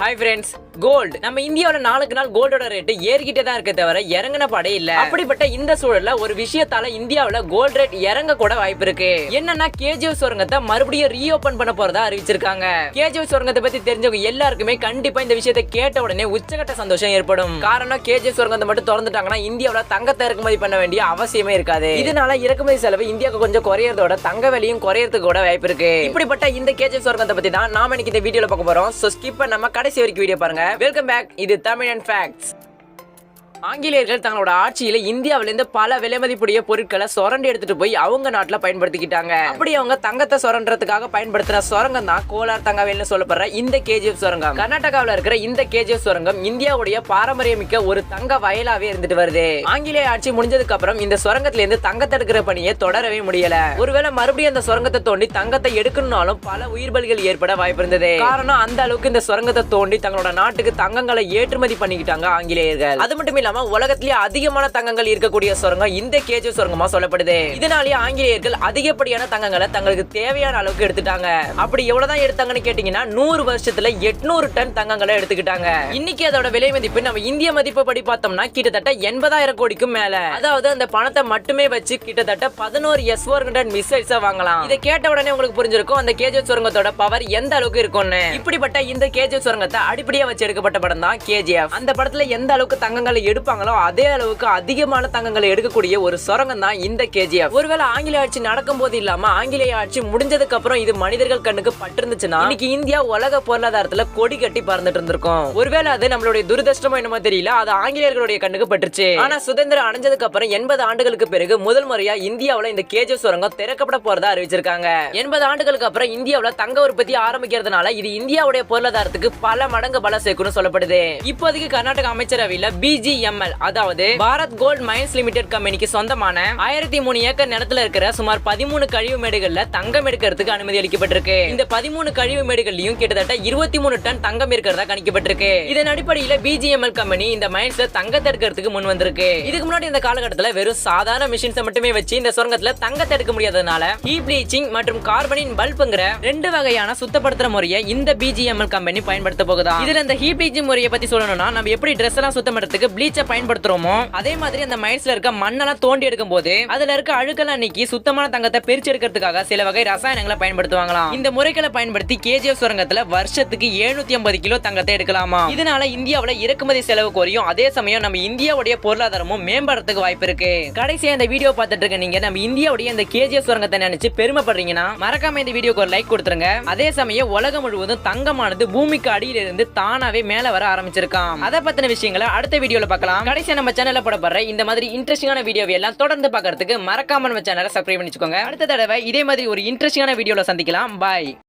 Hi friends, gold நம்ம இந்தியாவுல நாளுக்கு நாள் கோல்டோட ரேட் ஏறிக்கிட்டே தான் இருக்க தவிர இறங்கின படே இல்ல. அப்படிப்பட்ட இந்த சூழல்ல ஒரு விஷயத்தால இந்தியாவுல கோல்ட் ரேட் இறங்க கூட வாய்ப்பு இருக்கு. என்னன்னா கேஜிஎஃப் சுரங்கத்தை மறுபடியும் ரீஓபன் பண்ண போறதா அறிவிச்சிருக்காங்க. கேஜிஎஃப் சுரங்கத்தை பத்தி தெரிஞ்சவங்க எல்லாருக்குமே கண்டிப்பா இந்த விஷயத்தை கேட்ட உடனே உச்சகட்ட சந்தோஷம் ஏற்படும். காரணம் கேஜிஎஃப் சுரங்கத்தை மட்டும் திறந்துட்டாங்கன்னா இந்தியாவுல தங்கத்தை இறக்குமதி பண்ண வேண்டிய அவசியமே இருக்காது. இதனால இறக்குமதி செலவு இந்தியாவுக்கு கொஞ்சம் குறையறதோட தங்க விலையும் குறையறதுக்கு கூட வாய்ப்பு இருக்கு. இப்படிப்பட்ட இந்த கேஜிஎஃப் சுரங்கத்தை பத்தி தான் நாம இன்னைக்கு இந்த வீடியோல பார்க்க போறோம். சோ ஸ்கிப் பண்ணாம கடைசி வரைக்கும் வீடியோ பாருங்க. வெல்கம் பேக், இது தமிழன் ஃபேக்ட்ஸ். ஆங்கிலேயர்கள் தங்களோட ஆட்சியில இந்தியாவிலிருந்து பல விலைமதிப்புடைய பொருட்களை சொரண்டி எடுத்துட்டு போய் அவங்க நாட்டுல பயன்படுத்திக்கிட்டாங்க. அப்படி அவங்க தங்கத்தை சொரண்டறதுக்காக பயன்படுத்தின சுரங்கம் தான் கோலார் தங்கவேல்னு சொல்லப்படுற இந்த கேஜிஎஃப் சுரங்கம். கர்நாடகாவில் இருக்கிற இந்த கேஜிஎஃப் சுரங்கம் இந்தியாவுடைய பாரம்பரியமிக்க ஒரு தங்க வயலாவே இருந்துட்டு வருது. ஆங்கிலேய ஆட்சி முடிஞ்சதுக்கு அப்புறம் இந்த சுரங்கத்துல இருந்து தங்கத்தை எடுக்கிற பணியை தொடரவே முடியல. ஒருவேளை மறுபடியும் அந்த சுரங்கத்தை தோண்டி தங்கத்தை எடுக்கணும்னாலும் பல உயிர்பலிகள் ஏற்பட வாய்ப்பு இருந்தது. காரணம் அந்த அளவுக்கு இந்த சுரங்கத்தை தோண்டி தங்களோட நாட்டுக்கு தங்கங்களை ஏற்றுமதி பண்ணிக்கிட்டாங்க ஆங்கிலேயர்கள். அது மட்டும் உலகத்திலேயே அதிகமான தங்கங்கள் இருக்கக்கூடிய சுரங்கம் இந்த கேஜிஎஃப் சுரங்கமா சொல்லப்படுது. இதனாலேயே ஆங்கிலேயர்கள் அதிகப்படியான தங்கங்களை தங்களுக்கு தேவையான அளவுக்கு எடுத்துட்டாங்க. அப்படி எவ்வளவுதான் எடுத்தாங்கன்னு கேட்டீங்கன்னா 100 வருஷத்துல 800 டன் தங்கங்களை எடுத்துக்கிட்டாங்க. இன்னைக்கு அதோட விலை மதிப்பு நம்ம இந்திய மதிப்பு படி பார்த்தோம்னா கிட்டத்தட்ட 80,000 கோடிக்கும் மேல. அதாவது அந்த பணத்தை மட்டுமே வச்சு கிட்டத்தட்ட 11 S-400 மிசைல்ஸ் வாங்கலாம். இதை கேட்ட உடனே உங்களுக்கு புரிஞ்சிருக்கும் அந்த கேஜிஎஃப் சுரங்கத்தோட பவர் எந்த அளவுக்கு இருக்கும்னு. இப்படிப்பட்ட இந்த கேஜிஎஃப் சுரங்கத்தை அடிப்படையா வச்சு எடுக்கப்பட்ட படம் தான் கேஜிஎஃப். அந்த படத்துல எந்த அளவுக்கு தங்கங்களை எடுப்பாங்களோ அதே அளவுக்கு அதிகமான தங்கங்களை எடுக்கக்கூடிய ஒரு சுரங்கம் தான் இந்த கேஜிஎஃப். ஒருவேளை ஆங்கிலேய ஆட்சி நடக்கும் போது இல்லாம ஆங்கிலேய ஆட்சி முடிஞ்சதுக்கு அப்புறம் இது மனிதர்கள் கண்ணுக்கு பட்டிருந்துச்சுன்னா இன்னைக்கு இந்தியா உலக பொருளாதாரத்துல கொடி கட்டி பறந்துட்டு இருந்திருக்கும். ஒருவேளை அது நம்மளுடைய துரதிர்ஷ்டமோ என்னமோ தெரியல, அது ஆங்கிலேயர்களுடைய கண்ணுக்கு பட்டுருச்சு. ஆனா சுதந்திரம் அடைஞ்சதுக்கு அப்புறம் 80 ஆண்டுகளுக்கு பிறகு முதல் முறையா இந்தியாவுல இந்த கேஜிஎஃப் சுரங்கம் திறக்கப்பட போறதா அறிவிச்சிருக்காங்க. 80 ஆண்டுகளுக்கு அப்புறம் இந்தியாவுல தங்க உற்பத்தி ஆரம்பிக்கிறதுனால இது இந்தியாவுடைய பொருளாதாரத்துக்கு பல மடங்கு பலம் சேர்க்கும்னு சொல்லப்படுது. இப்போதைக்கு கர்நாடக அமைச்சரவையில BGML அதாவது பாரத் கோல்ட் மைன்ஸ் லிமிடெட் கம்பெனிக்கு சொந்தமான 1003 ஏக்கர் நிலத்துல இருக்கிற சுமார் 13 கழிவு மேடுகள்ல தங்கம் எடுக்கிறதுக்கு அனுமதி அளிக்கப்பட்டிருக்கு. இந்த 13 கழிவு மேடுகள்லயும் கிட்டத்தட்ட 23 டன் தங்கம் இருக்கிறதா கணிக்கப்பட்டிருக்கு. இதன் அடிப்படையில BGML கம்பெனி இந்த மைன்ஸ்ல தங்கத்தை எடுக்கிறதுக்கு முன் வந்திருக்கு. இதுக்கு முன்னாடி இந்த காலகட்டத்தில் வெறும் சாதாரண மிஷின்ஸ் மட்டுமே வச்சு இந்த சுரங்கத்துல தங்கத்தை எடுக்க முடியாததுனால ஹீட் ப்ளீச்சிங் மற்றும் கார்பனின் பல்ப்ங்கிற 2 வகையான சுத்தப்படுத்துற முறையை இந்த BGML கம்பெனி பயன்படுத்த போகுதா. இதுல இந்த ஹீட் ப்ளீச்சிங் முறையை பத்தி சொல்லணும்னா நம்ம எப்படி ட்ரெஸ் எல்லாம் சுத்தம் பண்றதுக்கு ப்ளீச்சை பயன்படுத்துறோமோ அதே மாதிரி அந்த மைன்ஸ்ல இருக்க மண்ணெல்லாம் தோண்டி எடுக்கும் போது அதுல இருக்க அழுக்கெல்லாம் நீக்கி சுத்தமான தங்கத்தை பிரிச்சு எடுக்கிறதுக்காக சில வகை ரசாயனங்களை பயன்படுத்துவாங்களாம். இந்த முறைகளை பயன்படுத்தி கேஜிஎஃப் சுரங்கத்துல வருஷத்துக்கு 750 கிலோ தங்கத்தை எடுக்கலாமா. இதனால இந்தியாவுல இறக்குமதி செலவு குறையும், அதே சமயம் நம்ம இந்தியாவுடைய பொருளாதாரமும் மேம்படுறதுக்கு வாய்ப்பு இருக்கு. கடைசியா இந்த வீடியோ பார்த்துட்டு இருக்க நீங்க நம்ம இந்தியாவுடைய இந்த கேஜிஎஃப் சுரங்கத்தை நினைச்சு பெருமைப்படுறீங்கன்னா மறக்காம இந்த வீடியோக்கு ஒரு லைக் கொடுத்துருங்க. அதே சமயம் உலகம் முழுவதும் தங்கமானது பூமிக்கு அடியில இருந்து தானாவே மேல வர ஆரம்பிச்சிருக்கான். அதை பத்தின விஷயங்களை அடுத்த வீடியோல பார்க்கலாம். கடைசியா நம்ம சேனல்ல போடப்படுற இந்த மாதிரி இன்ட்ரெஸ்டிங்கான வீடியோவை எல்லாம் தொடர்ந்து பார்க்கிறதுக்கு மறக்காம நம்ம சேனலை சப்ஸ்கிரைப் பண்ணிச்சுக்கோங்க. அடுத்த தடவை இதே மாதிரி ஒரு இன்ட்ரெஸ்டிங்கான வீடியோல சந்திக்கலாம். பாய்.